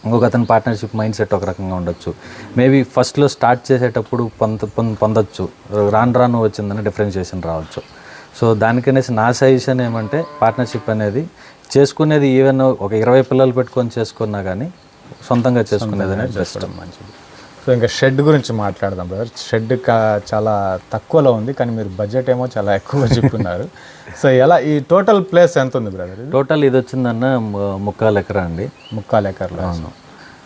ఇంకొక అతని పార్ట్నర్షిప్ మైండ్ సెట్ ఒక రకంగా ఉండొచ్చు. మేబీ ఫస్ట్లో స్టార్ట్ చేసేటప్పుడు పొందొచ్చు, రాను వచ్చిందని డిఫరెన్షియేషన్ రావచ్చు. సో దానికనేసి నా సజెషన్ ఏమంటే, పార్ట్నర్షిప్ అనేది చేసుకునేది ఈవెన్ ఒక 20 పిల్లలు పెట్టుకొని చేసుకున్నా కానీ సొంతంగా చేసుకునేది అనేది బెస్ట్, మంచిది. సో ఇంకా షెడ్ గురించి మాట్లాడదాం బ్రదర్. షెడ్ చాలా తక్కువలో ఉంది, కానీ మీరు బడ్జెట్ ఏమో చాలా ఎక్కువ చెప్పున్నారు. సో ఎలా, ఈ టోటల్ ప్లేస్ ఎంత ఉంది బ్రదర్? టోటల్ ఇది వచ్చిందన్న 3/4 ఎకరా అండి. 3/4 ఎకర్లో.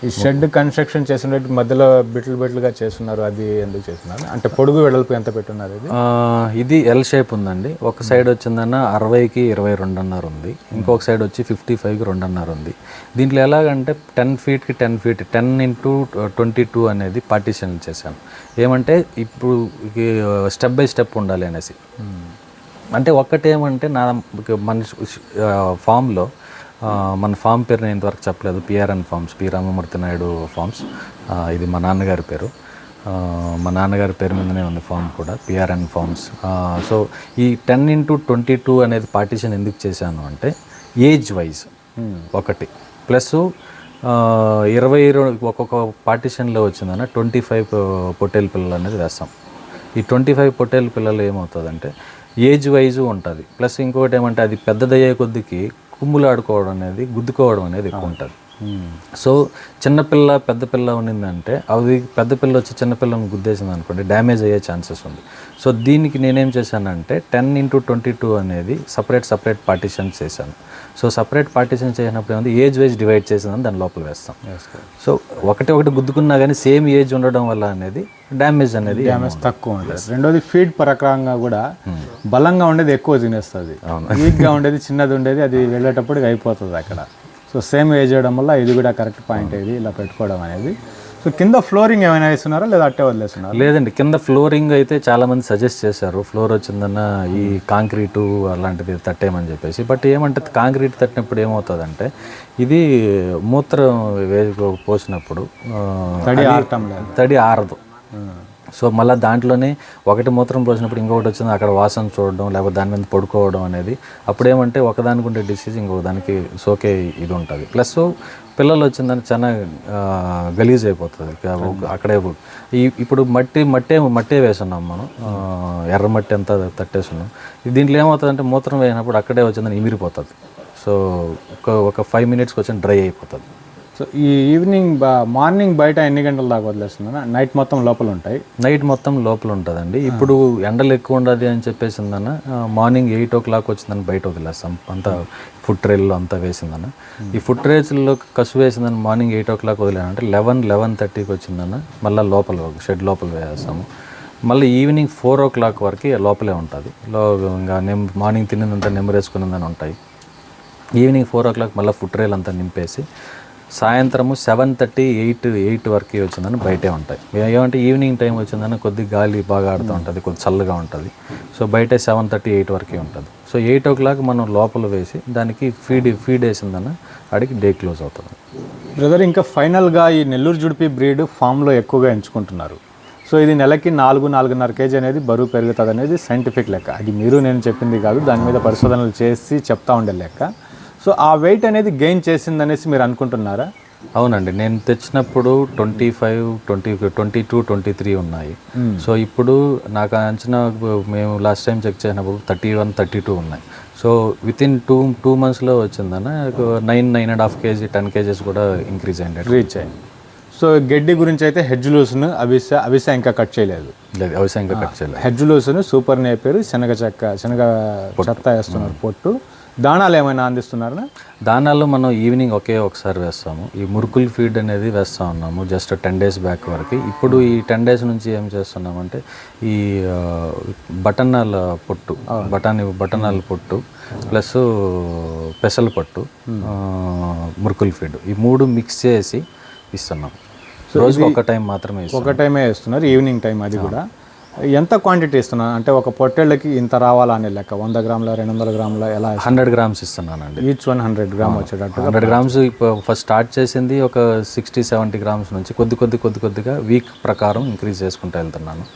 ఈ షెడ్ కన్స్ట్రక్షన్ చేసిన మధ్యలో బిట్లుగా చేస్తున్నారు, అది ఎందుకు చేస్తున్నారు? అంటే పొడుగు వెడల్పు ఎంత పెట్టున్నారు? ఇది ఎల్ షేప్ ఉందండి. ఒక సైడ్ వచ్చిందన్న 60కి 22.5 ఉంది, ఇంకొక సైడ్ వచ్చి 55కి 2.5 ఉంది. దీంట్లో ఎలాగంటే 10 feetకి 10 feet 10x22 అనేది పార్టీషన్ చేశాను. ఏమంటే ఇప్పుడు స్టెప్ బై స్టెప్ ఉండాలి అనేసి. అంటే ఒక్కటేమంటే మన ఫామ్లో, మన ఫామ్ పేరు నేను ఇంతవరకు చెప్పలేదు, PRN farms, P Ramamurthy Naidu farms. ఇది మా నాన్నగారి పేరు, మా నాన్నగారి పేరు మీదనే ఉంది ఫామ్ కూడా, పిఆర్ఎన్ ఫార్మ్స్. సో ఈ 10x22 అనేది పార్టీషన్ ఎందుకు చేశాను అంటే, ఏజ్ వైజ్ ఒకటి, ప్లస్ 20 ఒక్కొక్క పార్టీషన్లో వచ్చిందన్న 25 పొట్టేలు పిల్లలు అనేది వేస్తాం. ఈ 25 పొట్టేలు పిల్లలు ఏమవుతుందంటే, ఏజ్ వైజ్ ఉంటుంది. ప్లస్ ఇంకొకటి ఏమంటే అది పెద్దదయ్యే కొద్దికి కుమ్ములు ఆడుకోవడం అనేది, గుద్దుకోవడం అనేది ఎక్కువ ఉంటుంది. సో చిన్నపిల్ల పెద్ద పిల్ల ఉన్నిందంటే అది పెద్ద పిల్ల వచ్చి చిన్నపిల్లని గుద్దేసింది అనుకోండి, డ్యామేజ్ అయ్యే ఛాన్సెస్ ఉంది. సో దీనికి నేనేం చేశానంటే 10x22 అనేది సపరేట్ పార్టీషన్ చేశాను. సో సపరేట్ పార్టీషన్ చేసినప్పుడు ఏమంటే ఏజ్ వైజ్ డివైడ్ చేసిందని దాని లోపల వేస్తాం. సో ఒకటి గుద్దుకున్నా కానీ సేమ్ ఏజ్ ఉండడం వల్ల అనేది డ్యామేజ్ తక్కువ ఉంటుంది. రెండోది ఫీడ్ ప్రకారంగా కూడా బలంగా ఉండేది ఎక్కువ తినేస్తుంది, వీక్గా ఉండేది చిన్నది ఉండేది అది వెళ్ళేటప్పటికి అయిపోతుంది అక్కడ. సో సేమ్ ఏజ్ చేయడం వల్ల ఇది కూడా కరెక్ట్ పాయింట్ ఇది ఇలా పెట్టుకోవడం అనేది. సో కింద ఫ్లోరింగ్ ఏమైనా వేస్తున్నారా లేదా అట్టే వదిలేస్తున్నారా? లేదండి, కింద ఫ్లోరింగ్ అయితే చాలామంది సజెస్ట్ చేశారు, ఫ్లోర్ వచ్చిందన్న ఈ కాంక్రీటు అలాంటిది తట్టేయమని చెప్పేసి. బట్ ఏమంటే కాంక్రీట్ తట్టినప్పుడు ఏమవుతుందంటే ఇది మూత్రం పోసినప్పుడు తడి ఆరదు. సో మళ్ళీ దాంట్లోనే ఒకటి మూత్రం పోసినప్పుడు ఇంకొకటి వచ్చింది అక్కడ వాసన చూడడం లేకపోతే దాని మీద పడుకోవడం అనేది అప్పుడేమంటే ఒకదానికి ఉండే డిసీజ్ ఇంకొక దానికి సోకే ఇది ఉంటుంది. ప్లస్ పిల్లలు వచ్చిందని చాలా గలీజ్ అయిపోతుంది అక్కడే. ఇప్పుడు మట్టే వేసున్నాం మనం, ఎర్ర మట్టి అంతా తట్టేస్తున్నాం. దీంట్లో ఏమవుతుందంటే మూత్రం వేసినప్పుడు అక్కడే వచ్చిందని ఇమిరిపోతుంది. సో ఒక 5 minutesకి వచ్చి డ్రై అయిపోతుంది. సో ఈ మార్నింగ్ బయట ఎన్ని గంటల దాకా వదిలేస్తుందా? నైట్ మొత్తం లోపల ఉంటాయి? నైట్ మొత్తం లోపల ఉంటుందండి. ఇప్పుడు ఎండలు ఎక్కువ ఉండదు అని చెప్పేసిందన్న మార్నింగ్ 8 o'clock వచ్చిందని బయట వదిలేస్తాం. అంతా ఫుడ్ ట్రేల్లో అంతా వేసిందన్న. ఈ ఫుడ్ ట్రేస్లో కసు వేసిందని మార్నింగ్ 8 o'clock వదిలేనంటే 11-11:30కి వచ్చిందన్న మళ్ళీ లోపల షెడ్ లోపల వేస్తాము. మళ్ళీ ఈవినింగ్ 4 o'clock వరకు లోపలే ఉంటుంది. ఇంకా మార్నింగ్ తిన్నదంతా నెమ్మరేసుకున్నదని ఉంటాయి. ఈవినింగ్ 4 o'clock మళ్ళీ ఫుడ్ ట్రేలు అంతా నింపేసి సాయంత్రము 7:30-8 వరకు వచ్చిందని బయటే ఉంటాయి. ఏమంటే ఈవినింగ్ టైం వచ్చిందని కొద్ది గాలి బాగా ఆడుతూ ఉంటుంది, కొద్ది చల్లగా ఉంటుంది. సో బయట 7:30-8 వరకే ఉంటుంది. సో 8 o'clock మనం లోపల వేసి దానికి ఫీడ్ వేసిందన్న ఆడికి డే క్లోజ్ అవుతుంది. బ్రదర్, ఇంకా ఫైనల్గా ఈ నెల్లూరు జుడిపి బ్రీడ్ ఫామ్లో ఎక్కువగా ఎంచుకుంటున్నారు. సో ఇది నెలకి 4-4.5 kg అనేది బరువు పెరుగుతుంది అనేది సైంటిఫిక్ లెక్క. అది మీరు నేను చెప్పింది కాదు, దాని మీద పరిశోధనలు చేసి చెప్తా ఉండే లెక్క. సో ఆ వెయిట్ అనేది గెయిన్ చేసిందనేసి మీరు అనుకుంటున్నారా? అవునండి, నేను తెచ్చినప్పుడు 25, 22-23 ఉన్నాయి. సో ఇప్పుడు నాకు అంచనా మేము లాస్ట్ టైం చెక్ చేసినప్పుడు 31-32 ఉన్నాయి. సో వితిన్ 2 monthsలో వచ్చిందన్న 9.5 kg 10 kgs కూడా ఇంక్రీజ్ అయ్యింది, రీచ్ అయ్యింది. సో గడ్డి గురించి అయితే హెడ్జ్ లూస్ను అవిసా ఇంకా కట్ చేయలేదు. హెడ్జ్ లూస్ను సూపర్ నేపేరు శనగ చెత్త వేస్తున్నారు పొట్టు. దానాలు ఏమైనా అందిస్తున్నారా? దానాలు మనం ఈవినింగ్ ఒకసారి వేస్తాము. ఈ మురుకుల్ ఫీడ్ అనేది వేస్తూ ఉన్నాము జస్ట్ 10 days బ్యాక్ వరకు. ఇప్పుడు ఈ 10 days నుంచి ఏం చేస్తున్నామంటే ఈ బటనాల పొట్టు ప్లస్ పెసల పొట్టు, మురుకుల్ ఫీడ్ ఈ 3 మిక్స్ చేసి ఇస్తున్నాం. రోజుకి ఒక టైమే ఇస్తున్నారు, ఈవినింగ్ టైం. అది కూడా ఎంత క్వాంటిటీ ఇస్తున్నాను అంటే ఒక పొట్టేళ్ళకి ఇంత రావాలా అనే లెక్క? 100 grams 200 grams ఎలా? 100 grams ఇస్తున్నానండి. ఈచ్ 100 grams వచ్చేటట్టు. 100 grams ఇప్పుడు ఫస్ట్ స్టార్ట్ చేసింది ఒక 60-70 grams నుంచి కొద్దిగా వీక్ ప్రకారం ఇంక్రీజ్ చేసుకుంటూ వెళ్తున్నాను.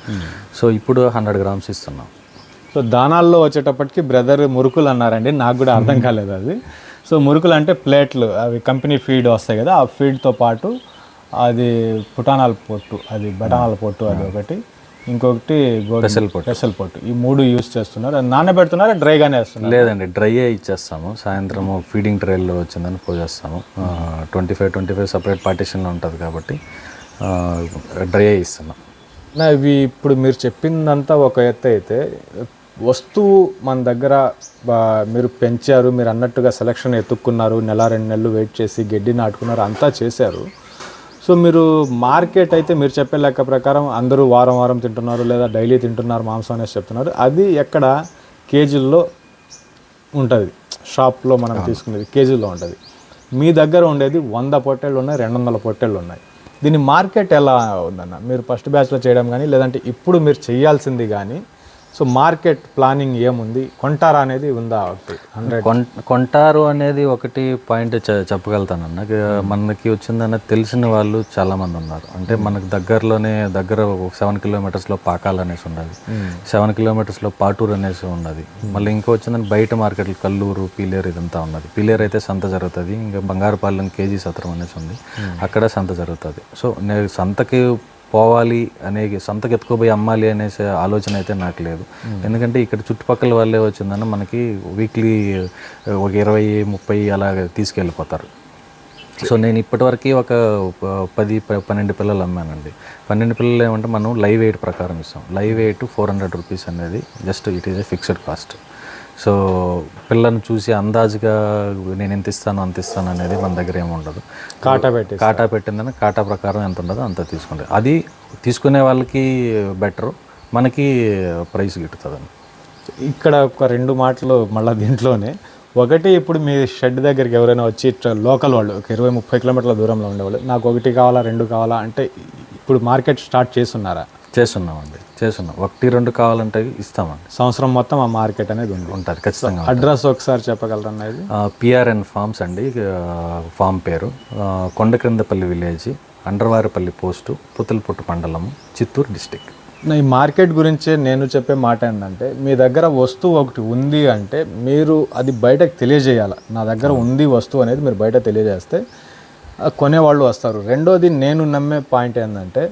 సో ఇప్పుడు 100 grams ఇస్తున్నాం. సో దానాల్లో వచ్చేటప్పటికి బ్రదర్ మురుకులు అన్నారండి, నాకు కూడా అర్థం కాలేదు అది. సో మురుకులు అంటే ప్లేట్లు, అవి కంపెనీ ఫీడ్ వస్తాయి కదా, ఆ ఫీడ్తో పాటు అది పుటానాల పొట్టు, అది బఠానాల పొట్టు, అది ఒకటి, ఇంకొకటి పెసల్ పొట్టు, ఈ 3 యూస్ చేస్తున్నారు. నానబెడుతున్నారా డ్రైగానే వేస్తున్నారు? లేదండి, డ్రైయే ఇచ్చేస్తాము. సాయంత్రము ఫీడింగ్ ట్రైల్లో వచ్చిందని పోసేస్తాము. 25 సపరేట్ పార్టీషన్లో ఉంటుంది కాబట్టి డ్రైయే ఇస్తున్నాం. ఇవి ఇప్పుడు మీరు చెప్పిందంతా ఒక ఎత్తు అయితే, వస్తువు మన దగ్గర మీరు పెంచారు, మీరు అన్నట్టుగా సెలక్షన్ ఎత్తుక్కున్నారు, 1-2 నెలలు వెయిట్ చేసి గడ్డి నాటుకున్నారు, అంతా చేశారు. సో మీరు మార్కెట్ అయితే మీరు చెప్పే లెక్క ప్రకారం అందరూ వారం తింటున్నారు లేదా డైలీ తింటున్నారు మాంసం అనేసి చెప్తున్నారు. అది ఎక్కడ కేజీల్లో ఉంటుంది, షాప్లో మనం తీసుకునేది కేజీల్లో ఉంటుంది. మీ దగ్గర ఉండేది 100 పొట్టేళ్ళు ఉన్నాయి, 200 పొట్టేళ్ళు ఉన్నాయి. దీని మార్కెట్ ఎలా ఉందన్న? మీరు ఫస్ట్ బ్యాచ్లో చేయడం కానీ లేదంటే ఇప్పుడు మీరు చేయాల్సింది కానీ, సో మార్కెట్ ప్లానింగ్ ఏముంది? కొంటారా అనేది ఉందా? కొంటారు అనేది ఒకటి పాయింట్ చెప్పగలుగుతానన్న. మనకి వచ్చిందన్న తెలిసిన వాళ్ళు చాలామంది ఉన్నారు. అంటే మనకు దగ్గర 7 kilometers పాకాలు అనేసి ఉన్నది, 7 kilometers పాటూరు అనేసి ఉన్నది. మళ్ళీ ఇంకో వచ్చిందని బయట మార్కెట్లు కల్లూరు, పీలేరు ఇదంతా ఉన్నది. పీలేరు అయితే సంత జరుగుతుంది, ఇంకా బంగారుపాలెం కేజీ సత్రం అనేసి ఉంది, అక్కడ సంత జరుగుతుంది. సో నేను సంతకి పోవాలి అనే సొంతకు ఎత్తుకోపోయి అమ్మాలి అనే ఆలోచన అయితే నాకు లేదు. ఎందుకంటే ఇక్కడ చుట్టుపక్కల వాళ్ళే వచ్చిందన్న మనకి వీక్లీ ఒక 20-30 అలా తీసుకెళ్ళిపోతారు. సో నేను ఇప్పటివరకు ఒక 10-12 పిల్లలు అమ్మానండి. 12 పిల్లలు ఏమంటే మనం లైవ్ వెయిట్ ప్రకారం ఇస్తాం. లైవ్ వెయిట్ 400 రూపీస్ అనేది just it is a fixed cost. So పిల్లను చూసి అందాజుగా నేను ఎంత ఇస్తాను అంత ఇస్తాను అనేది మన దగ్గర ఏమి ఉండదు. కాటా పెట్టిందని కాటా ప్రకారం ఎంత ఉండదో అంత తీసుకుంటాం. అది తీసుకునే వాళ్ళకి బెటరు, మనకి ప్రైస్ గిట్టుతుందండి. ఇక్కడ ఒక 2 మాటలు మళ్ళీ దీంట్లోనే. ఒకటి, ఇప్పుడు మీ షెడ్ దగ్గరికి ఎవరైనా వచ్చి లోకల్ వాళ్ళు ఒక 20-30 కిలోమీటర్ల దూరంలో ఉండేవాళ్ళు నాకు 1 కావాలా 2 కావాలా అంటే ఇప్పుడు మార్కెట్ స్టార్ట్ చేస్తున్నారా? చేస్తున్నామండి, చేస్తున్నాం. 1-2 కావాలంటే ఇస్తామండి. సంవత్సరం మొత్తం ఆ మార్కెట్ అనేది ఉంటుంది ఖచ్చితంగా. అడ్రస్ ఒకసారి చెప్పగలరన్నా? ఇది పిఆర్ఎన్ ఫార్మ్స్ అండి, ఫామ్ పేరు. కొండక్రిందపల్లి విలేజ్, అండర్వారిపల్లి పోస్టు, పుత్తలపుట్టు మండలము, చిత్తూరు డిస్టిక్. ఈ మార్కెట్ గురించి నేను చెప్పే మాట ఏంటంటే, మీ దగ్గర వస్తువు ఒకటి ఉంది అంటే మీరు అది బయటకు తెలియజేయాలి. నా దగ్గర ఉంది వస్తువు అనేది మీరు బయట తెలియజేస్తే కొనేవాళ్ళు వస్తారు. రెండోది నేను నమ్మే పాయింట్ ఏంటంటే,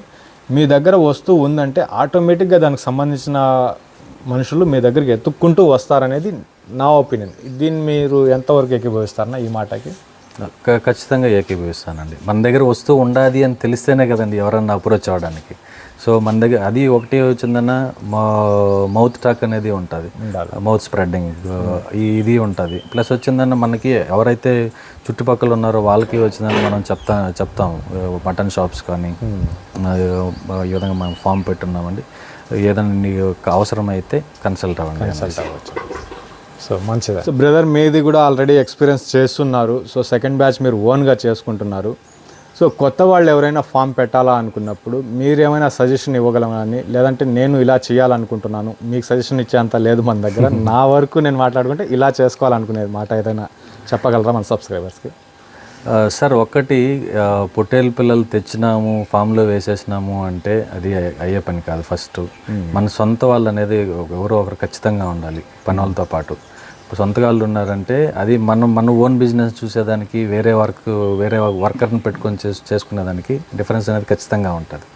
మీ దగ్గర వస్తువు ఉందంటే ఆటోమేటిక్గా దానికి సంబంధించిన మనుషులు మీ దగ్గరికి ఎత్తుక్కుంటూ వస్తారనేది నా ఒపీనియన్. దీన్ని మీరు ఎంతవరకు ఏకీభవిస్తారన్నా ఈ మాటకి? ఖచ్చితంగా ఏకీభవిస్తానండి. మన దగ్గర వస్తువు ఉండాలి అని తెలిస్తేనే కదండి ఎవరన్నా అప్రోచ్ అవ్వడానికి. సో మన దగ్గర అది ఒకటి వచ్చిందన్న మౌత్ టాక్ అనేది ఉంటుంది, మౌత్ స్ప్రెడ్డింగ్ ఇది ఉంటుంది. ప్లస్ వచ్చిందన్న మనకి ఎవరైతే చుట్టుపక్కల ఉన్నారో వాళ్ళకి వచ్చిందని మనం చెప్తాము. మటన్ షాప్స్ కానీ ఈ విధంగా మనం ఫామ్ పెట్టున్నామండి, ఏదైనా నీకు అవసరమైతే కన్సల్ట్ అవ్వచ్చు. సో మంచిది. సో బ్రదర్, మీది కూడా ఆల్రెడీ ఎక్స్పీరియన్స్ చేస్తున్నారు. సో సెకండ్ బ్యాచ్ మీరు ఓన్గా చేసుకుంటున్నారు. సో కొత్త వాళ్ళు ఎవరైనా ఫామ్ పెట్టాలా అనుకున్నప్పుడు మీరు ఏమైనా సజెషన్ ఇవ్వగలమని, లేదంటే నేను ఇలా చేయాలనుకుంటున్నాను మీకు సజెషన్ ఇచ్చేంత లేదు మన దగ్గర, నా వరకు నేను మాట్లాడుకుంటే ఇలా చేసుకోవాలనుకునేది మాట ఏదైనా చెప్పగలరా మన సబ్స్క్రైబర్స్కి? సార్, ఒక్కటి పొట్టేలు పిల్లలు తెచ్చినాము ఫామ్లో వేసేసినాము అంటే అది అయ్యే పని కాదు. ఫస్ట్ మన సొంత వాళ్ళు అనేది ఎవరో ఒకరు ఖచ్చితంగా ఉండాలి పని వాళ్ళతో పాటు. సొంతగా వాళ్ళు ఉన్నారంటే అది మన ఓన్ బిజినెస్ చూసేదానికి వేరే వర్కర్ని పెట్టుకొని చేసుకునేదానికి డిఫరెన్స్ అనేది ఖచ్చితంగా ఉంటుంది.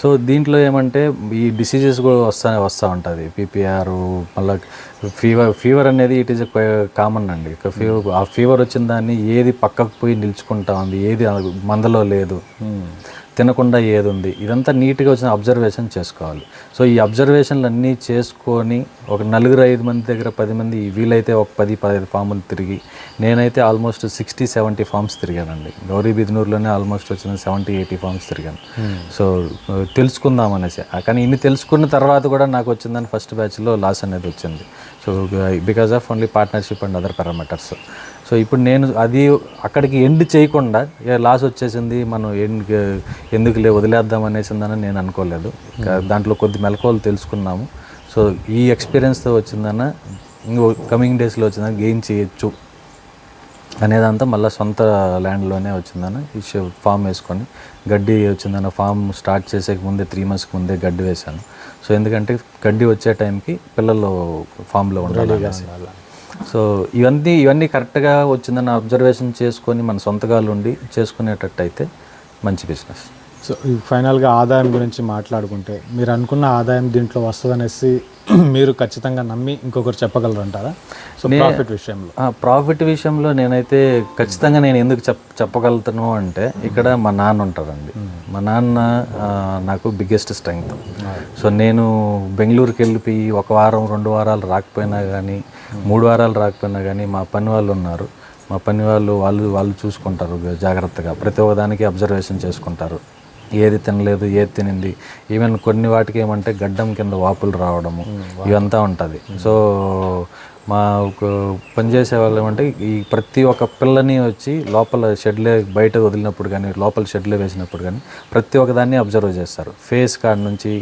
సో దీంట్లో ఏమంటే ఈ డిసీజెస్ కూడా వస్తూ ఉంటుంది. పీపీఆర్, మళ్ళీ ఫీవర్ అనేది ఇట్ ఈజ్ కామన్ అండి. ఆ ఫీవర్ వచ్చిన దాన్ని ఏది పక్కకు పోయి నిల్చుకుంటా ఉంది, ఏది మందలో లేదు, తినకుండా ఏది ఉంది, ఇదంతా నీట్గా వచ్చిన అబ్జర్వేషన్ చేసుకోవాలి. సో ఈ అబ్జర్వేషన్లు అన్నీ చేసుకొని ఒక 4-5 మంది దగ్గర 10 మంది వీలైతే ఒక 10-15 ఫాములు తిరిగి, నేనైతే ఆల్మోస్ట్ 60-70 ఫామ్స్ తిరిగానండి. గౌరీబిదనూరులోనే ఆల్మోస్ట్ వచ్చిన 70-80 ఫామ్స్ తిరిగాను. సో తెలుసుకుందాం అనేసి. కానీ ఇన్ని తెలుసుకున్న తర్వాత కూడా నాకు వచ్చిందని ఫస్ట్ బ్యాచ్లో లాస్ అనేది వచ్చింది. So because of only partnership and other parameters. So ఇప్పుడు నేను అది అక్కడికి ఎండ్ చేయకుండా లాస్ వచ్చేసింది మనం ఎందుకులే వదిలేద్దాం అనేసిందని నేను అనుకోలేదు. దాంట్లో కొద్ది మెలకువలు తెలుసుకున్నాము. సో ఈ ఎక్స్పీరియన్స్తో వచ్చిందన్న ఇంకో కమింగ్ డేస్లో వచ్చిందని గెయిన్ చేయొచ్చు అనేదంతా మళ్ళీ సొంత ల్యాండ్లోనే వచ్చిందన్న ఈ ఫామ్ వేసుకొని గడ్డి వచ్చిందన్న ఫామ్ స్టార్ట్ చేసే ముందే 3 months ముందే గడ్డి వేశాను. సో ఎందుకంటే గడ్డి వచ్చే టైంకి పిల్లలు ఫామ్లో ఉండాలి. సో ఇవన్నీ కరెక్ట్గా వచ్చిందని అబ్జర్వేషన్ చేసుకొని మన సొంతగా ఉండి చేసుకునేటట్టు అయితే మంచి బిజినెస్. సో ఫైనల్గా ఆదాయం గురించి మాట్లాడుకుంటే మీరు అనుకున్న ఆదాయం దీంట్లో వస్తుందనేసి మీరు ఖచ్చితంగా నమ్మి ఇంకొకరు చెప్పగలరంటారా? సో ప్రాఫిట్ విషయంలో నేనైతే ఖచ్చితంగా నేను ఎందుకు చెప్పగలుగుతాను అంటే ఇక్కడ మా నాన్న ఉంటారండి. మా నాన్న నాకు బిగ్గెస్ట్ స్ట్రెంగ్త్. సో నేను బెంగళూరుకి వెళ్ళిపోయి 1 వారం 2 వారాలు రాకపోయినా కానీ 3 వారాలు రాకపోయినా కానీ మా పని వాళ్ళు ఉన్నారు. మా పని వాళ్ళు చూసుకుంటారు జాగ్రత్తగా, ప్రతి ఒక్కదానికి అబ్జర్వేషన్ చేసుకుంటారు. ఏది తినలేదు, ఏది తినింది, ఈవెన్ కొన్ని వాటికి ఏమంటే గడ్డం కింద వాపులు రావడము ఇవంతా ఉంటుంది. సో మా పనిచేసే వాళ్ళు ఏమంటే ఈ ప్రతి ఒక్క పిల్లని వచ్చి లోపల షెడ్లే బయట వదిలినప్పుడు కానీ లోపల షెడ్లే వేసినప్పుడు కానీ ప్రతి ఒక్కదాన్ని అబ్జర్వ్ చేస్తారు. ఫేస్ కాడ నుంచి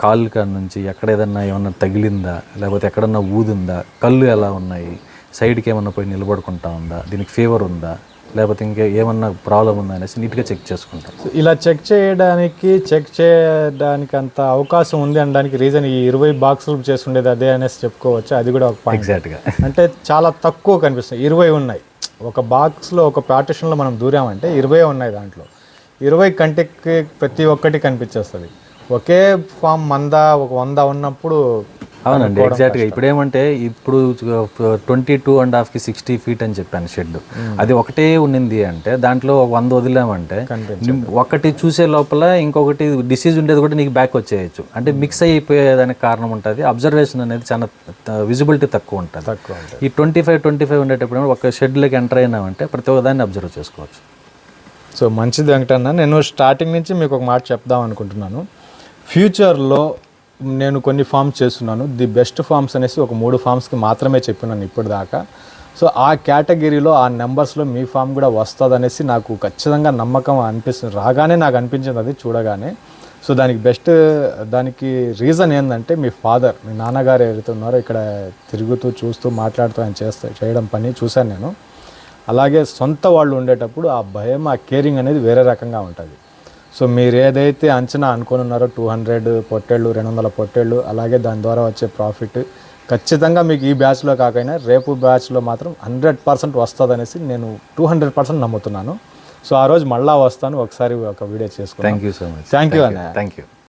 కాళ్ళు కాడ నుంచి ఎక్కడ ఏమన్నా తగిలిందా, లేకపోతే ఎక్కడన్నా ఊదుందా, కళ్ళు ఎలా ఉన్నాయి, సైడ్కి ఏమన్నా పోయి నిలబడుకుంటా ఉందా, దీనికి ఫీవర్ ఉందా, లేకపోతే ఇంకా ఏమన్నా ప్రాబ్లం ఉందా అనేసి నీట్గా చెక్ చేసుకుంటారు. ఇలా చెక్ చేయడానికి అంత అవకాశం ఉంది అనడానికి రీజన్ ఈ 20 బాక్సులు చేసుండేది అదే అనేసి చెప్పుకోవచ్చు. అది కూడా ఒక పాయింట్. ఎగ్జాక్ట్గా అంటే చాలా తక్కువ కనిపిస్తుంది. 20 ఉన్నాయి ఒక బాక్స్లో, ఒక పార్టిషన్లో మనం దూరామంటే 20 ఉన్నాయి. దాంట్లో 20 కంటికి ప్రతి ఒక్కటి కనిపించేస్తుంది. ఒకే ఫామ్ 100 ఉన్నప్పుడు అవునండి, ఎగ్జాక్ట్గా. ఇప్పుడు ఏమంటే ఇప్పుడు 22.5కి 60 ఫీట్ అని చెప్పాను షెడ్. అది ఒకటే ఉండింది అంటే దాంట్లో 100 వదిలామంటే ఒకటి చూసే లోపల ఇంకొకటి డిసీజ్ ఉండేది కూడా నీకు బ్యాక్ వచ్చేయచ్చు. అంటే మిక్స్ అయిపోయేదానికి కారణం ఉంటుంది. అబ్జర్వేషన్ అనేది చాలా విజిబిలిటీ తక్కువ ఉంటుంది. ఈ 25 ఉండేటప్పుడు ఒక షెడ్లోకి ఎంటర్ అయినామంటే ప్రతి ఒక్కదాన్ని అబ్జర్వ్ చేసుకోవచ్చు. సో మంచిది వెంకటన్న. నేను స్టార్టింగ్ నుంచి మీకు ఒక మాట చెప్దాం అనుకుంటున్నాను. ఫ్యూచర్లో నేను కొన్ని ఫామ్స్ చేస్తున్నాను. ది బెస్ట్ ఫామ్స్ అనేసి ఒక 3 ఫామ్స్కి మాత్రమే చెప్పినాను ఇప్పటిదాకా. సో ఆ కేటగిరీలో ఆ నెంబర్స్లో మీ ఫామ్ కూడా వస్తుంది అనేసి నాకు ఖచ్చితంగా నమ్మకం అనిపిస్తుంది. రాగానే నాకు అనిపించింది అది చూడగానే. సో దానికి రీజన్ ఏంటంటే మీ ఫాదర్, మీ నాన్నగారు ఎవరైతే ఉన్నారో ఇక్కడ తిరుగుతూ చూస్తూ మాట్లాడుతూ ఆయన చేయడం పని చూశాను నేను. అలాగే సొంత వాళ్ళు ఉండేటప్పుడు ఆ భయం, ఆ కేరింగ్ అనేది వేరే రకంగా ఉంటుంది. సో మీరు ఏదైతే అంచనా అనుకున్నారో 200 పొట్టేళ్ళు, 200 పొట్టేళ్ళు, అలాగే దాని ద్వారా వచ్చే ప్రాఫిట్ ఖచ్చితంగా మీకు ఈ బ్యాచ్లో కాకపోయినా రేపు బ్యాచ్లో మాత్రం 100% వస్తుంది అనేసి నేను 200% నమ్ముతున్నాను. సో ఆ రోజు మళ్ళీ వస్తాను, ఒకసారి ఒక వీడియో చేసుకుంటాను. Thank you so much. Thank you అన్న. Thank you.